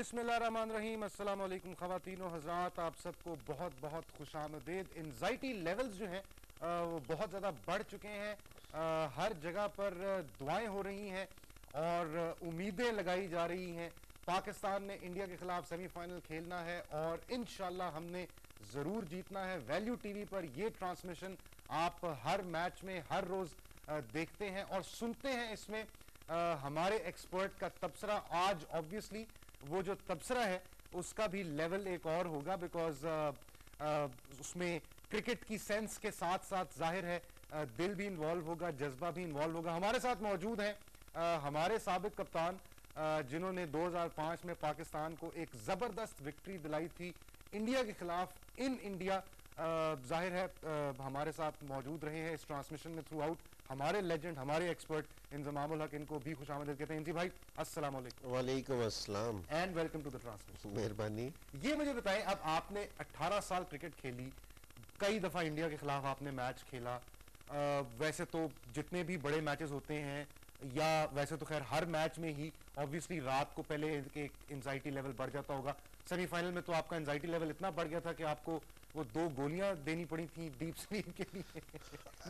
बिस्मिल्लाहिर्रहमानिर्रहीम, अस्सलाम वालेकुम ख़वातीन और हज़रात, आप सबको बहुत बहुत खुशामदीद। एंजाइटी लेवल्स जो हैं वो बहुत ज़्यादा बढ़ चुके हैं। हर जगह पर दुआएं हो रही हैं और उम्मीदें लगाई जा रही हैं। पाकिस्तान ने इंडिया के खिलाफ सेमीफाइनल खेलना है और इंशाल्लाह हमने ज़रूर जीतना है। वैल्यू टीवी पर ये ट्रांसमिशन आप हर मैच में हर रोज़ देखते हैं और सुनते हैं। इसमें हमारे एक्सपर्ट का तबसरा आज ऑब्वियसली वो जो तबसरा है उसका भी लेवल एक और होगा, बिकॉज उसमें क्रिकेट की सेंस के साथ साथ जाहिर है दिल भी इन्वॉल्व होगा, जज्बा भी इन्वॉल्व होगा। हमारे साथ मौजूद हैं हमारे साबिक कप्तान जिन्होंने 2005 में पाकिस्तान को एक जबरदस्त विक्ट्री दिलाई थी इंडिया के खिलाफ इन इंडिया। जाहिर है हमारे साथ मौजूद रहे हैं इस ट्रांसमिशन में थ्रू आउट हमारे लेजेंड, हमारे एक्सपर्ट इंजमामुल हक, इनको भी खुशामदीद कहते हैं। जी भाई अस्सलाम वालेकुम। वालेकुम अस्सलाम and welcome to the transmission. मेहरबानी। ये मुझे बताएं, अब आपने 18 साल क्रिकेट खेली, कई दफा इंडिया के खिलाफ आपने मैच खेला। वैसे तो जितने भी बड़े मैचेस होते हैं, या वैसे तो खैर हर मैच में ही ऑब्वियसली रात को पहले एंजाइटी लेवल बढ़ जाता होगा। सेमीफाइनल में तो आपका एंजाइटी लेवल इतना बढ़ गया था कि आपको वो 2 गोलियां देनी पड़ी थी डीप स्लीप के लिए।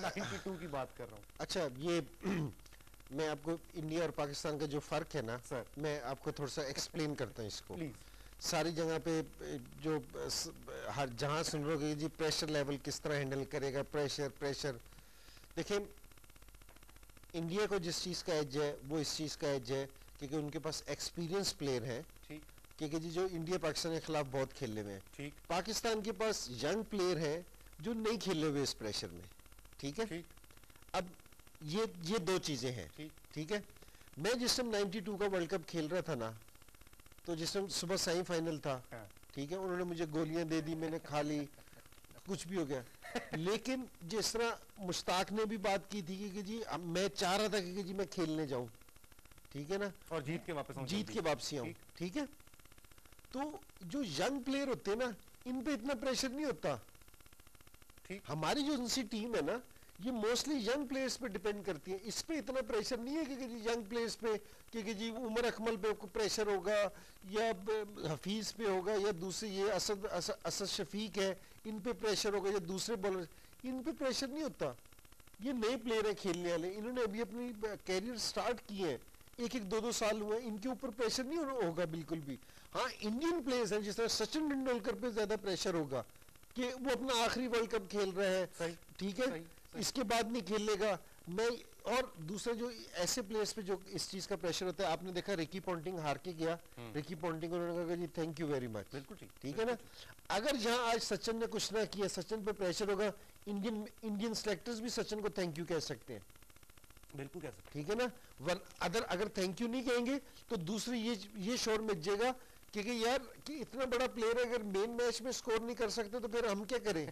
92 की बात कर रहा हूँ। अच्छा, ये मैं आपको इंडिया और पाकिस्तान का जो फर्क है ना सर, मैं आपको थोड़ा सा एक्सप्लेन करता हूँ इसको। प्लीज। सारी जगह पे जो हर जहाँ सुन रहे हो जी प्रेशर लेवल किस तरह हैंडल करेगा, प्रेशर प्रेशर। देखिए, इंडिया को जिस चीज़ का एज है वो इस चीज़ का एज है क्योंकि उनके पास एक्सपीरियंस प्लेयर है। ठीक। क्योंकि जी जो इंडिया पाकिस्तान के खिलाफ बहुत खेलने में। ठीक। पाकिस्तान के पास यंग प्लेयर है जो नहीं खेले हुए इस प्रेशर में। ठीक है। ठीक। अब ये 2 चीजें हैं। ठीक है। मैं जिस टाइम 92 का वर्ल्ड कप खेल रहा था ना, तो जिस टाइम सुबह सेमीफाइनल था, ठीक है, उन्होंने मुझे गोलियां दे दी, मैंने खा ली, कुछ भी हो गया। लेकिन जिस तरह मुश्ताक ने भी बात की थी कि जी मैं चाह रहा था कि जी मैं खेलने जाऊं, ठीक है ना, और जीत के वापसी आऊं। ठीक है। तो जो यंग प्लेयर होते हैं ना, इन पे इतना प्रेशर नहीं होता। ठीक। हमारी जो इनसी टीम है ना, ये मोस्टली यंग प्लेयर्स पे डिपेंड करती है। इस पे इतना प्रेशर नहीं है कि जी यंग प्लेयर्स पे कि जी उमर अकमल पे प्रेशर होगा या हफीज पे होगा या दूसरे ये असद शफीक है, इन पे प्रेशर होगा या दूसरे बॉलर, इन पे प्रेशर नहीं होता। ये नए प्लेयर है खेलने वाले, इन्होंने अभी अपनी कैरियर स्टार्ट की है, 1-2 साल हुए, इनके ऊपर प्रेशर नहीं होगा बिल्कुल भी। हाँ, इंडियन प्लेयर्स हैं, जिस तरह सचिन तेंदुलकर पे ज्यादा प्रेशर होगा कि वो अपना आखिरी वर्ल्ड कप खेल रहे हैं। ठीक है। इसके बाद नहीं खेलेगा। मैं और दूसरे जो ऐसे प्लेयर्स पे जो इस चीज का प्रेशर होता है, आपने देखा रिकी पॉन्टिंग हार के गया, रिकी पॉन्टिंग उन्होंने कहा जी थैंक यू वेरी मच। बिल्कुल ठीक है ना। अगर जहां आज सचिन ने कुछ ना किया, सचिन पे प्रेशर होगा, इंडियन सेलेक्टर्स भी सचिन को थैंक यू कह सकते हैं। बिल्कुल कह सकते। ठीक है ना। अगर थैंक यू नहीं कहेंगे तो दूसरी ये शोर मचेगा क्योंकि यार कि इतना बड़ा प्लेयर अगर मेन मैच में स्कोर नहीं कर सकते तो फिर हम क्या करें।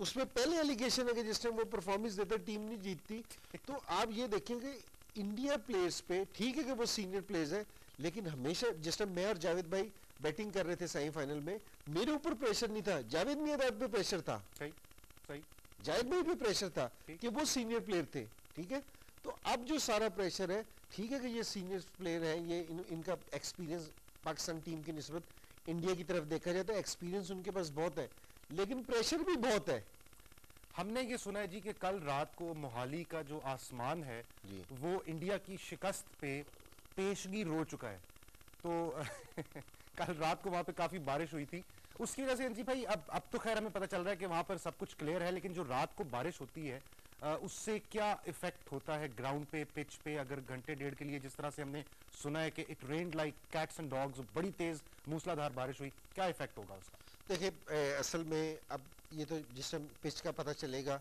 उसमें पहले एलिगेशन है कि जिस टाइम वो परफॉर्मेंस देता टीम नहीं जीतती। तो आप ये देखेंगे इंडिया प्लेयर्स पे, ठीक है कि वो सीनियर प्लेयर्स है, लेकिन हमेशा जिस टाइम मैं और जावेद भाई बैटिंग कर रहे थे सेमीफाइनल में, मेरे ऊपर प्रेशर नहीं था, जावेद मियादाद पे प्रेशर था। सही। जावेद भाई पे प्रेशर था कि वो सीनियर प्लेयर थे। ठीक है। तो अब जो सारा प्रेशर है, ठीक है कि ये सीनियर प्लेयर है, ये इनका एक्सपीरियंस पाकिस्तान टीम की निस्बत इंडिया की तरफ देखा जाए तो एक्सपीरियंस उनके पास बहुत है, लेकिन प्रेशर भी बहुत है। हमने ये सुना है जी कि कल रात को मोहाली का जो आसमान है वो इंडिया की शिकस्त पे पेशगी रो चुका है। तो कल रात को वहां पे काफी बारिश हुई थी, उसकी वजह से अंजी भाई अब तो खैर हमें पता चल रहा है कि वहां पर सब कुछ क्लियर है, लेकिन जो रात को बारिश होती है उससे क्या इफेक्ट होता है ग्राउंड पे, पिच पे? अगर घंटे 1.5 के लिए जिस तरह से हमने सुना है कि it rained like cats and dogs, बड़ी तेज मूसलाधार बारिश हुई, क्या इफेक्ट होगा उसका? देखिए, असल में अब ये तो जिस टाइम पिच का पता चलेगा,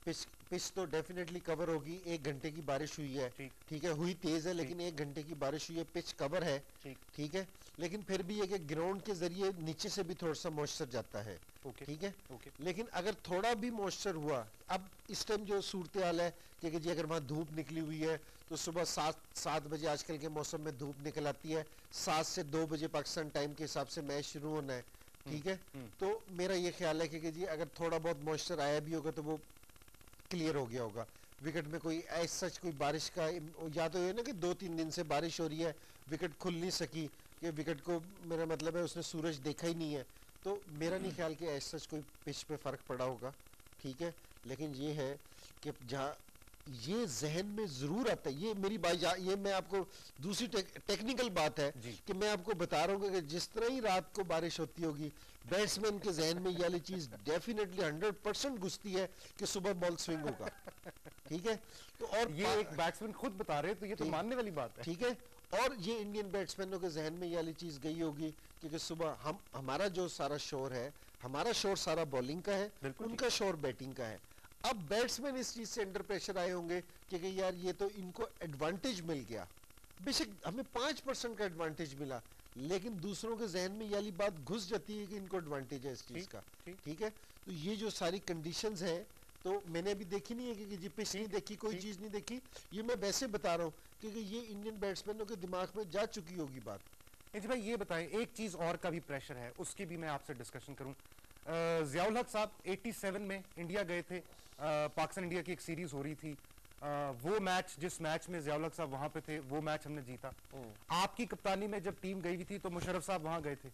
पिच तो डेफिनेटली कवर होगी। 1 घंटे की बारिश हुई है, ठीक है, हुई तेज है, लेकिन 1 घंटे की बारिश हुई है, पिच कवर है। ठीक है। लेकिन फिर भी ये कि ग्राउंड के जरिए नीचे से भी थोड़ा सा मॉइस्चर जाता है। ठीक है। लेकिन अगर थोड़ा भी मॉइस्चर हुआ, अब इस टाइम जो सूरत हाल है कि जी अगर वहां धूप निकली हुई है तो सुबह 7 बजे आजकल के मौसम में धूप निकल आती है, 7 से 2 बजे पाकिस्तान टाइम के हिसाब से मैच शुरू होना है। ठीक है। तो मेरा ये ख्याल है कि जी अगर थोड़ा बहुत मॉइस्चर आया भी होगा तो वो क्लियर हो गया होगा। विकेट में कोई ऐसा कोई बारिश का, या तो ये ना कि 2-3 दिन से बारिश हो रही है, विकेट खुल नहीं सकी, कि विकेट को, मेरा मतलब है उसने सूरज देखा ही नहीं है, तो मेरा नहीं ख्याल कि ऐसा कोई पिच पे फ़र्क पड़ा होगा, ठीक है। लेकिन ये है कि जहाँ ये जहन में ज़रूर आता है, ये मेरी बात, ये मैं आपको दूसरी टेक्निकल बात है कि मैं आपको बता रहा हूँ कि जिस तरह ही रात को बारिश होती होगी, बैट्समैन के जहन में ये वाली चीज़ डेफिनेटली 100% घुसती है कि सुबह बॉल स्विंग होगा, ठीक है। तो और ये एक बैट्समैन खुद बता रहे हैं, तो ये तो मानने वाली बात है, ठीक है। और ये इंडियन बैट्समैनों के जहन में ये वाली चीज़ गई होगी कि सुबह हमारा जो सारा शोर है, हमारा शोर सारा बॉलिंग का है, उनका शोर बैटिंग का है। अब बैट्समैन इस चीज से अंडर प्रेशर आए होंगे कि यार ये तो इनको एडवांटेज मिल गया, बेशक हमें 5% का एडवांटेज मिला, लेकिन दूसरों के जहन में ये वाली बात घुस जाती है कि इनको एडवांटेज है इस चीज का, ठीक है। तो ये जो सारी कंडीशंस हैं, तो मैंने अभी देखी नहीं है कि जी पिच नहीं देखी, कोई चीज नहीं देखी, ये मैं वैसे बता रहा हूँ क्योंकि ये इंडियन बैट्समैनों के दिमाग में जा चुकी होगी बात। जी भाई, ये बताएं, एक चीज और का भी प्रेशर है, उसकी भी मैं आपसे डिस्कशन करूं। ज़ियाउल हक साहब 87 में इंडिया गए थे, पाकिस्तान इंडिया की एक सीरीज हो रही थी, वो मैच, जिस मैच में ज़ियाउल हक साहब वहां पे थे, वो मैच हमने जीता। आपकी कप्तानी में जब टीम गई हुई थी तो मुशर्रफ साहब वहां गए थे,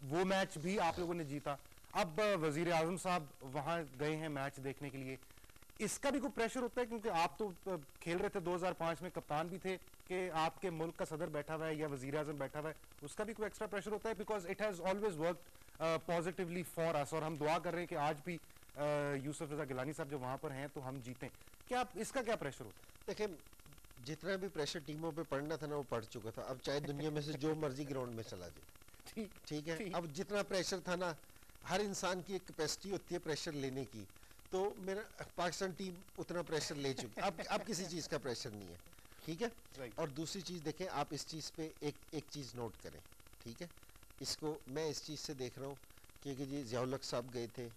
वो मैच भी आप लोगों ने जीता। अब वजीर आजम साहब वहां गए हैं मैच देखने के लिए, इसका भी कोई प्रेशर होता है? क्योंकि आप तो खेल रहे थे 2005 में, कप्तान भी थे, कि आपके मुल्क का सदर बैठा हुआ है या वजीर आजम बैठा हुआ है, उसका भी कोई एक्स्ट्रा प्रेशर होता है? Because it has always worked positively for us, और हम दुआ कर रहे हैं कि आज भी यूसुफ रजा गिलानी साहब जो वहां पर हैं तो हम जीतें। क्या इसका क्या प्रेशर होता है? देखिए, जितना भी प्रेशर टीमों पे पड़ना था ना, वो पड़ चुका था। अब चाहे दुनिया में से जो मर्जी ग्राउंड में चला जाए, ठीक है। अब जितना प्रेशर था ना, हर इंसान की एक कैपेसिटी होती है प्रेशर लेने की, तो मेरा पाकिस्तान टीम उतना प्रेशर ले चुकी, अब किसी चीज़ का प्रेशर नहीं है, ठीक है। और दूसरी चीज़ देखें, आप इस चीज़ पे एक चीज़ नोट करें, ठीक है। इसको मैं इस चीज़ से देख रहा हूँ कि जी ज़ियाउल हक साहब गए थे,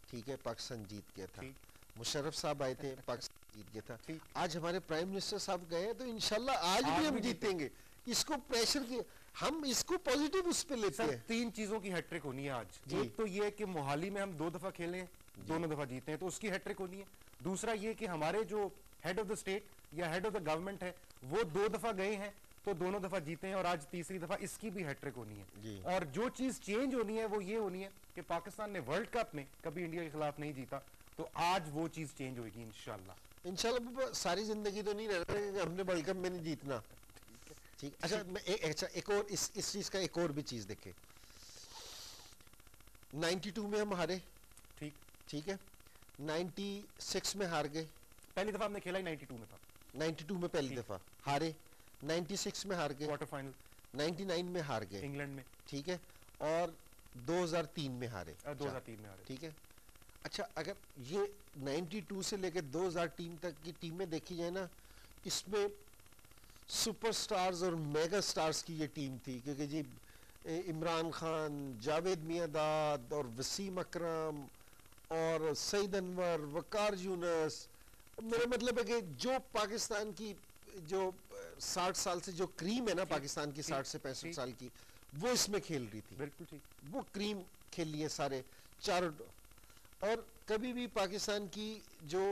ठीक है, पाकिस्तान जीत गया था। मुशर्रफ साहब आए थे, पाकिस्तान जीत गया था। आज हमारे प्राइम मिनिस्टर साहब गए हैं, तो इंशाल्लाह आज भी हम जीतेंगे। इसको प्रेशर की, हम इसको पॉजिटिव उस पे लेते हैं। 3 चीजों की हैट्रिक होनी है आज। एक तो ये कि मोहाली में हम 2 दफा खेले हैं, दोनों दफा जीते हैं, तो उसकी हैट्रिक होनी है। दूसरा ये कि हमारे जो हेड ऑफ द स्टेट या हेड ऑफ द गवर्नमेंट है, वो 2 दफा गए हैं, तो दोनों दफा जीते हैं, और आज तीसरी दफा, इसकी भी हैट्रिक होनी है। और जो चीज चेंज होनी है वो ये होनी है कि पाकिस्तान ने वर्ल्ड कप में कभी इंडिया के खिलाफ नहीं जीता, तो आज वो चीज चेंज होगी इंशाल्लाह। इंशाल्लाह सारी जिंदगी तो नहीं रहना हमने वर्ल्ड कप में नहीं जीतना, ठीक। अच्छा, मैं एक और इस चीज का एक और भी चीज देखे। 92 में हम हारे, ठीक है। 96 में हार गए, पहली दफा हमने खेला ही 92 में था। 92 में पहली दफा हारे, 96 में हार गए, क्वार्टर फाइनल, 99 में हार गए इंग्लैंड में, ठीक है, और 2003 में हारे, 2003 में हारे, ठीक है। अच्छा, अगर ये 92 से लेकर 2003 तक की टीमें देखी जाए ना, इसमें सुपरस्टार्स और मेगा स्टार्स की ये टीम थी, क्योंकि जी इमरान खान, जावेद मियांदाद और वसीम अकरम और सईद अनवर, वकार यूनस, मेरा मतलब है कि जो पाकिस्तान की जो 60 साल से जो क्रीम है ना पाकिस्तान की, 60 से 65 साल की, वो इसमें खेल रही थी। बिल्कुल ठीक, वो क्रीम खेल लिए सारे चारों। और कभी भी पाकिस्तान की जो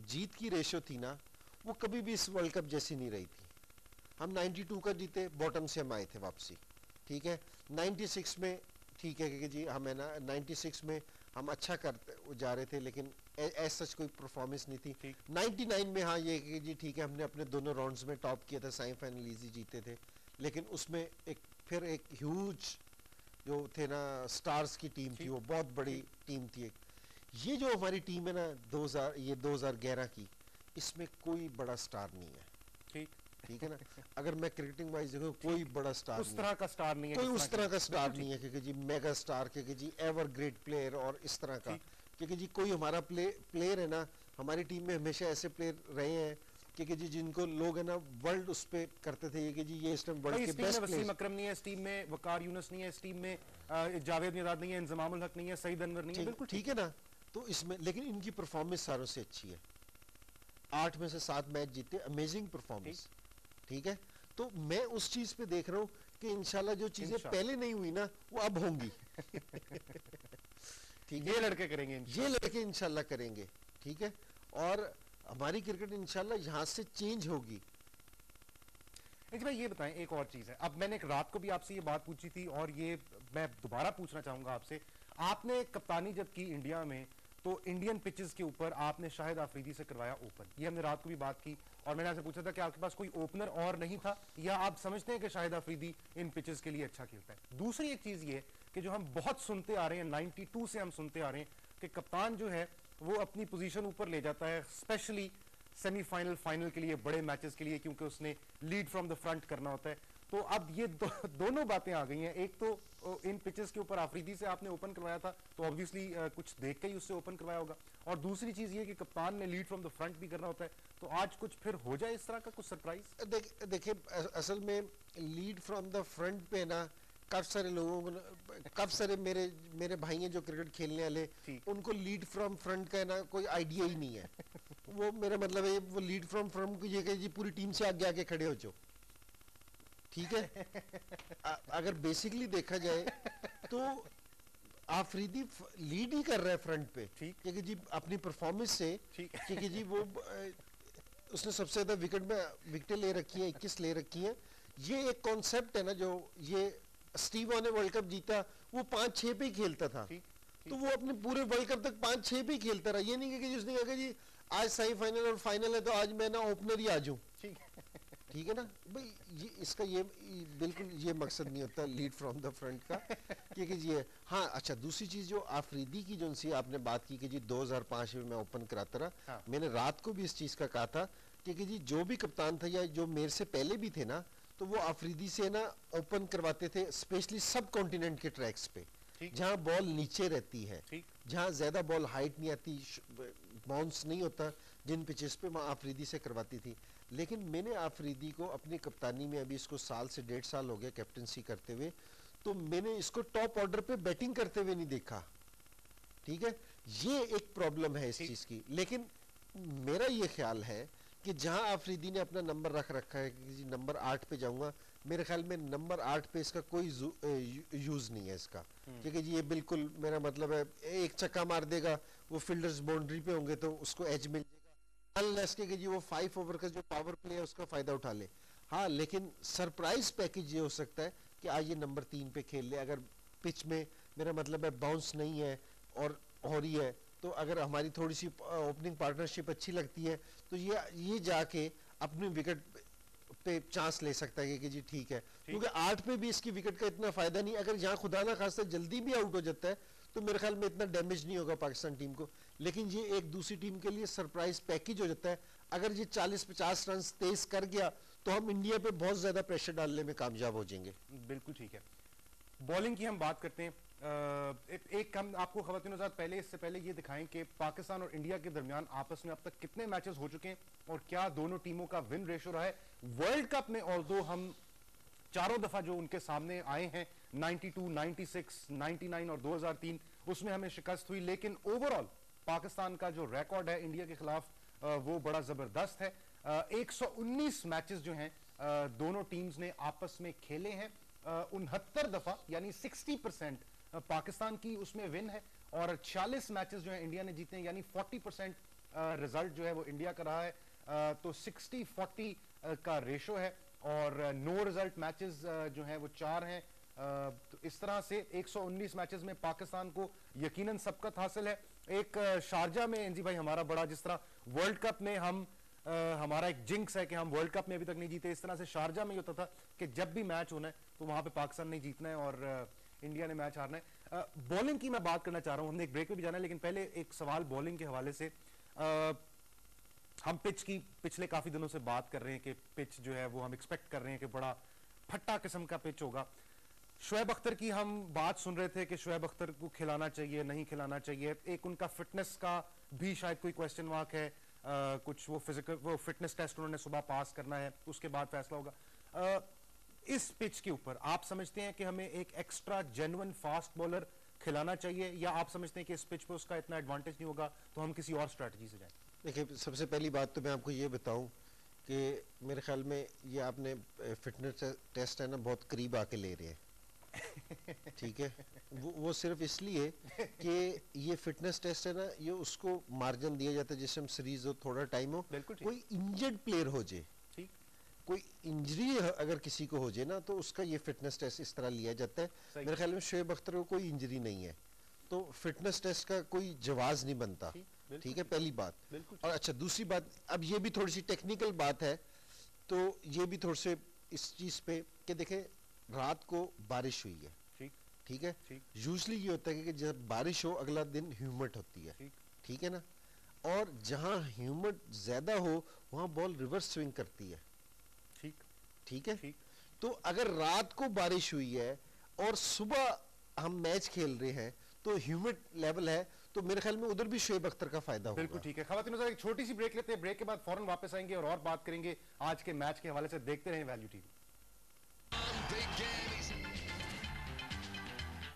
जीत की रेशो थी ना, वो कभी भी इस वर्ल्ड कप जैसी नहीं रही थी। हम 92 का जीते, बॉटम से हम आए थे वापसी, ठीक है। 96 में ठीक है कि जी हमें ना 96 में हम अच्छा करते जा रहे थे, लेकिन ऐसा कोई परफॉर्मेंस नहीं थी। 99 में हाँ ये कि जी ठीक है, हमने अपने दोनों राउंड्स में टॉप किया था, सेमीफाइनल इजी जीते थे, लेकिन उसमें फिर एक ह्यूज जो थे ना स्टार्स की टीम थी, वो बहुत बड़ी टीम थी एक। ये जो हमारी टीम है ना 2011 की, इसमें कोई बड़ा स्टार नहीं है, ठीक है ना। अगर मैं क्रिकेटिंग वाइज देखूं, कोई बड़ा स्टार उस तरह का स्टार नहीं है, कोई उस तरह का स्टार नहीं है, क्योंकि जी मेगा स्टार, क्योंकि जी एवर ग्रेट प्लेयर और इस तरह का, क्योंकि जी कोई हमारा प्लेयर है ना, हमारी टीम में हमेशा ऐसे प्लेयर रहे हैं क्योंकि जी जिनको लोग है ना वर्ल्ड उस पे करते थे कि जी ये इस टाइम वर्ल्ड के बेस्ट प्लेयर। वसीम अकरम नहीं है इस टीम में, वकार यूनुस नहीं है इस टीम में, जावेद मियांदाद नहीं है, इंजमामुल हक नहीं है, सईद अनवर नहीं है, बिल्कुल ठीक है ना। तो इसमें लेकिन इनकी परफॉर्मेंस सारों से अच्छी है, 8 में से 7 मैच जीते, अमेजिंग परफॉर्मेंस, ठीक है। तो मैं उस चीज पे देख रहा हूँ कि इंशाल्लाह जो चीजें पहले नहीं हुई ना, वो अब होंगी। ठीक है, ये लड़के करेंगे, ये लड़के इंशाल्लाह करेंगे, ठीक है। और हमारी क्रिकेट इंशाल्लाह यहाँ से चेंज होगी। जी भाई ये बताएं, एक और चीज़ है, अब मैंने एक रात को भी आपसे ये बात पूछी थी और ये मैं दोबारा पूछना चाहूंगा आपसे। आपने कप्तानी जब की इंडिया में, तो इंडियन पिचेस के ऊपर आपने शाहिद आफरीदी से करवाया ओपन, ये हमने रात को भी बात की और मैंने आपसे पूछा था कि आपके पास कोई ओपनर और नहीं था या आप समझते हैं कि शाहिद आफरीदी इन पिचेस के लिए अच्छा खेलता है। दूसरी एक चीज़ ये कि जो हम बहुत सुनते आ रहे हैं, 92 से हम सुनते आ रहे हैं कि कप्तान जो है वो अपनी पोजीशन ऊपर ले जाता है, स्पेशली सेमीफाइनल फाइनल के लिए, बड़े मैचेस के लिए, क्योंकि उसने लीड फ्रॉम द फ्रंट करना होता है। तो अब ये दोनों बातें आ गई हैं। एक तो इन पिचेस के ऊपर आफरीदी से आपने ओपन करवाया था, तो ऑब्वियसली कुछ देख के ही उससे ओपन करवाया होगा, और दूसरी चीज ये कि कप्तान ने लीड फ्रॉम द फ्रंट भी करना होता है। तो आज कुछ फिर हो जाए इस तरह का कुछ सरप्राइज? देखिए असल में लीड फ्रॉम द फ्रंट पे ना काफी सारे लोगों को काफी सारे मेरे भाई हैं जो क्रिकेट खेलने वाले, उनको लीड फ्रॉम फ्रंट का ना कोई आइडिया ही नहीं है। वो मेरा मतलब है वो लीड फ्रॉम फ्रंट को ये कि जी पूरी टीम से आगे आके खड़े हो जाओ, ठीक है। अगर बेसिकली देखा जाए तो आफरीदी लीड ही कर रहा है फ्रंट पे, क्योंकि जी अपनी परफॉर्मेंस से, क्योंकि जी वो उसने सबसे ज्यादा विकेटें ले रखी हैं, 21 ले रखी हैं। ये एक कॉन्सेप्ट है ना, जो ये स्टीव ने वर्ल्ड कप जीता, वो 5-6 पे ही खेलता था, तो वो अपने पूरे वर्ल्ड कप तक 5-6 पे ही खेलता रहा। ये नहीं कि उसने कहा जी आज सेमीफाइनल और फाइनल है तो आज मैं ना ओपनर ही आ जाऊं, ठीक है ना भाई। ये इसका ये बिल्कुल ये मकसद नहीं होता लीड फ्रॉम द फ्रंट का, क्योंकि ये हाँ। अच्छा, दूसरी चीज जो आफरीदी की जो सी आपने बात की कि जी 2005 में मैं ओपन कराता रहा, हाँ। मैंने रात को भी इस चीज का कहा था कि जी जो भी कप्तान था या जो मेरे से पहले भी थे ना, तो वो आफरीदी से ना ओपन करवाते थे, स्पेशली सब कॉन्टिनेंट के ट्रैक्स पे जहाँ बॉल नीचे रहती है, जहाँ ज्यादा बॉल हाइट नहीं आती, बाउंस नहीं होता, जिन पिचेस पे मैं आफरीदी से करवाती थी। लेकिन मैंने आफरीदी को अपनी कप्तानी में, अभी इसको 1 से 1.5 साल हो गया कैप्टनसी करते हुए, तो मैंने इसको टॉप ऑर्डर पे बैटिंग करते हुए नहीं देखा, ठीक है। ये एक प्रॉब्लम है इस चीज की। लेकिन मेरा ये ख्याल है कि जहां आफरीदी ने अपना नंबर रख रखा है कि नंबर 8 पे जाऊंगा, मेरे ख्याल में नंबर 8 पे इसका कोई यूज नहीं है इसका, क्योंकि जी ये बिल्कुल मेरा मतलब है एक छक्का मार देगा, वो फील्डर्स बाउंड्री पे होंगे तो उसको एज मिल जाएगा, अनलेस के जी वो 5 ओवर का जो पावर प्ले है उसका फायदा उठा ले। हाँ, लेकिन सरप्राइज पैकेज ये हो सकता है कि आज ये नंबर 3 पे खेल ले, अगर पिच में मेरा मतलब है बाउंस नहीं है और हो रही है, तो अगर हमारी थोड़ी सी ओपनिंग पार्टनरशिप अच्छी लगती है, तो ये जाके अपनी विकेट पे चांस ले सकता है कि जी ठीक है, क्योंकि 8 पे भी इसकी विकेट का इतना फायदा नहीं। अगर यहाँ खुदा ना खास्ता जल्दी भी आउट हो जाता है तो मेरे ख्याल में इतना डैमेज नहीं होगा पाकिस्तान टीम को, लेकिन ये एक दूसरी टीम के लिए सरप्राइज पैकेज हो जाता है। अगर ये 40-50 रन तेज कर गया तो हम इंडिया पे बहुत ज्यादा प्रेशर डालने में कामयाब हो जाएंगे। बिल्कुल ठीक है। बॉलिंग की हम बात करते हैं। एक हम आपको खवातीन पहले, इससे पहले ये दिखाएं कि पाकिस्तान और इंडिया के दरमियान आपस में अब तक कितने मैचेस हो चुके हैं और क्या दोनों टीमों का विन रेशो रहा है। वर्ल्ड कप में ऑल्दो हम चारों दफा जो उनके सामने आए हैं, 92, 96, 99 और 2003, उसमें हमें शिकस्त हुई, लेकिन ओवरऑल पाकिस्तान का जो रिकॉर्ड है इंडिया के खिलाफ वो बड़ा जबरदस्त है। 119 मैचेस जो हैं दोनों टीम्स ने आपस में खेले हैं, 69 दफा यानी 60% पाकिस्तान की उसमें विन है, और 46 मैचेस जो है इंडिया ने जीते हैं, यानी 40% रिजल्ट जो है वो इंडिया का रहा है। तो 60-40 का रेशो है, और नो रिजल्ट मैचेस जो हैं वो 4 हैं। तो इस तरह से 119 मैचेस में पाकिस्तान को यकीनन सबकत हासिल है। एक शारजा में एनजी भाई हमारा बड़ा, जिस तरह वर्ल्ड कप में हम हमारा एक जिंक्स है कि हम वर्ल्ड कप में अभी तक नहीं जीते, इस तरह से शारजा में होता था कि जब भी मैच होना है तो वहां पे पाकिस्तान ने जीतना है और इंडिया ने मैच हारना है। बॉलिंग की मैं बात करना चाह रहा हूं, हमने एक ब्रेक में भी जाना है, लेकिन पहले एक सवाल बॉलिंग के हवाले से। हम पिच की पिछले काफी दिनों से बात कर रहे हैं कि पिच जो है वो हम एक्सपेक्ट कर रहे हैं कि बड़ा फट्टा किस्म का पिच होगा। शुएब अख्तर की हम बात सुन रहे थे कि शुएब अख्तर को खिलाना चाहिए नहीं खिलाना चाहिए, एक उनका फिटनेस का भी शायद कोई क्वेश्चन मार्क है, कुछ वो फिटनेस टेस्ट उन्होंने सुबह पास करना है, उसके बाद फैसला होगा। इस पिच के ऊपर आप समझते हैं कि हमें एक एक्स्ट्रा जेन्युइन फास्ट बॉलर खिलाना चाहिए, या आप समझते हैं कि इस पिच पे उसका इतना एडवांटेज नहीं होगा तो हम किसी और स्ट्रेटजी से जाएं? देखिए, सबसे पहली बात तो मैं आपको ये बताऊं कि मेरे ख्याल में ये आपने फिटनेस टेस्ट है ना बहुत करीब आके ले रहे हैं, ठीक है। वो सिर्फ इसलिए कि ये फिटनेस टेस्ट है ना, ये उसको मार्जिन दिया जाता है जिससे हम सीरीज हो, थोड़ा टाइम हो, कोई इंजर्ड प्लेयर हो जाए, कोई इंजरी अगर किसी को हो जाए ना तो उसका ये फिटनेस टेस्ट इस तरह लिया जाता है। सही। मेरे ख्याल में शोएब अख्तर को कोई इंजरी नहीं है, तो फिटनेस टेस्ट का कोई जवाज नहीं बनता। बिल्कुल ठीक है, पहली बात। बिल्कुल और अच्छा, दूसरी बात, अब ये भी थोड़ी सी टेक्निकल बात है, तो ये भी थोड़े से इस चीज पे कि देखें, रात को बारिश हुई है, ठीक ठीक है, ठीक यूजली ये होता है कि जब बारिश हो अगला दिन ह्यूमिड होती है, ठीक ठीक है ना, और जहां ह्यूमिड ज्यादा हो वहां बॉल रिवर्स स्विंग करती है, ठीक ठीक है। ठीक। तो अगर रात को बारिश हुई है और सुबह हम मैच खेल रहे हैं तो ह्यूमिड लेवल है, तो मेरे ख्याल में उधर भी शोएब अख्तर का फायदा होगा। बिल्कुल ठीक है। खवातीन एक छोटी सी ब्रेक लेते हैं, ब्रेक के बाद फौरन वापस आएंगे और बात करेंगे आज के मैच के हवाले से। देखते रहें वैल्यू टीवी।